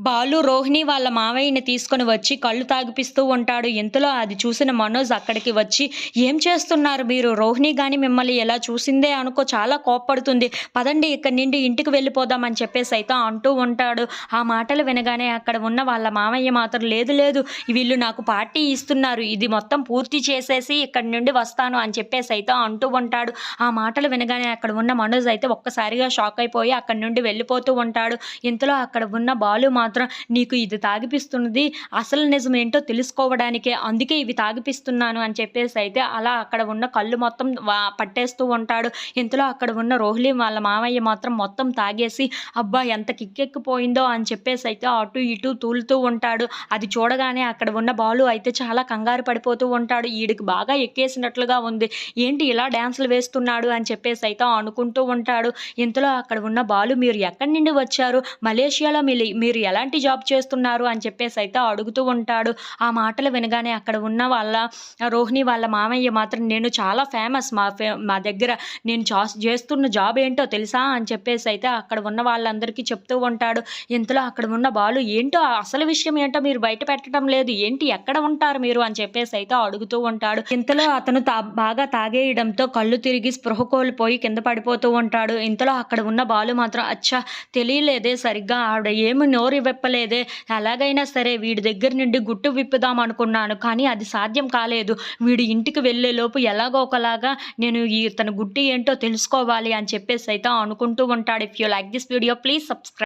బాలు రోహిణి వాళ్ళ మావయ్యని తీసుకొని వచ్చి కళ్ళు తాగిపిస్తూ ఉంటాడు. ఇంతలో అది చూసిన మనోజ్ అక్కడికి వచ్చి, "ఏం చేస్తున్నారు మీరు? రోహిణి గాని మిమ్మల్ని ఎలా చూసిందే అనుకో చాలా కోప్పడుతుంది. పదండి ఇక్కడి నుండి ఇంటికి వెళ్ళిపోదాం" అని చెప్పేసైతే అంటూ ఉంటాడు. ఆ మాటలు వినగానే అక్కడ ఉన్న వాళ్ళ మామయ్య మాత్రం, "లేదు లేదు, వీళ్ళు నాకు పార్టీ ఇస్తున్నారు. ఇది మొత్తం పూర్తి చేసేసి ఇక్కడి నుండి వస్తాను" అని చెప్పేసైతే అంటూ ఉంటాడు. ఆ మాటలు వినగానే అక్కడ ఉన్న మనోజ్ అయితే ఒక్కసారిగా షాక్ అయిపోయి అక్కడి నుండి వెళ్ళిపోతూ ఉంటాడు. ఇంతలో అక్కడ ఉన్న బాలు మాత్రం, "నీకు ఇది తాగిపిస్తున్నది అసలు నిజమేంటో తెలుసుకోవడానికే. అందుకే ఇవి తాగిపిస్తున్నాను" అని చెప్పేసైతే అలా అక్కడ ఉన్న కళ్ళు మొత్తం పట్టేస్తూ ఉంటాడు. ఇంతలో అక్కడ ఉన్న రోహిణి వాళ్ళ మామయ్య మాత్రం మొత్తం తాగేసి, అబ్బా! ఎంత కిక్కెక్కిపోయిందో అని చెప్పేసైతే అటు ఇటు తూలుతూ ఉంటాడు. అది చూడగానే అక్కడ ఉన్న బాలు అయితే చాలా కంగారు పడిపోతూ ఉంటాడు. ఈడికి బాగా ఎక్కేసినట్లుగా ఉంది. ఏంటి ఇలా డాన్సులు వేస్తున్నాడు అని చెప్పేసైతే అనుకుంటూ ఉంటాడు. ఇంతలో అక్కడ ఉన్న బాలు, "మీరు ఎక్కడి నుండి వచ్చారు? మలేషియాలో మీరు ఎలాంటి జాబ్ చేస్తున్నారు?" అని చెప్పేసైతే అడుగుతూ ఉంటాడు. ఆ మాటలు వినగానే అక్కడ ఉన్న వాళ్ళ రోహిణి వాళ్ళ మామయ్య మాత్రం, "నేను చాలా ఫేమస్ మా దగ్గర. నేను చేస్తున్న జాబ్ ఏంటో తెలుసా?" అని చెప్పేసైతే అక్కడ ఉన్న వాళ్ళందరికీ చెప్తూ ఉంటాడు. ఇంతలో అక్కడ ఉన్న బాలు, "ఏంటో అసలు విషయం ఏంటో మీరు బయట పెట్టడం లేదు. ఏంటి ఎక్కడ ఉంటారు మీరు?" అని చెప్పేసైతే అడుగుతూ ఉంటాడు. ఇంతలో అతను బాగా తాగేయడంతో కళ్ళు తిరిగి స్పృహ కోల్పోయి కింద పడిపోతూ ఉంటాడు. ఇంతలో అక్కడ ఉన్న బాలు మాత్రం, "అచ్చా! తెలియలేదే సరిగ్గా, ఆవిడ ఏమి నోరు విప్పలేదే. ఎలాగైనా సరే వీడి దగ్గర నుండి గుట్టు విప్పుదాం అనుకున్నాను. కానీ అది సాధ్యం కాలేదు. వీడు ఇంటికి వెళ్ళేలోపు ఎలాగో ఒకలాగా నేను ఇతని గుట్టు ఏంటో తెలుసుకోవాలి" అని చెప్పేసైతే అనుకుంటూ ఉంటాడు. If you like this video please subscribe.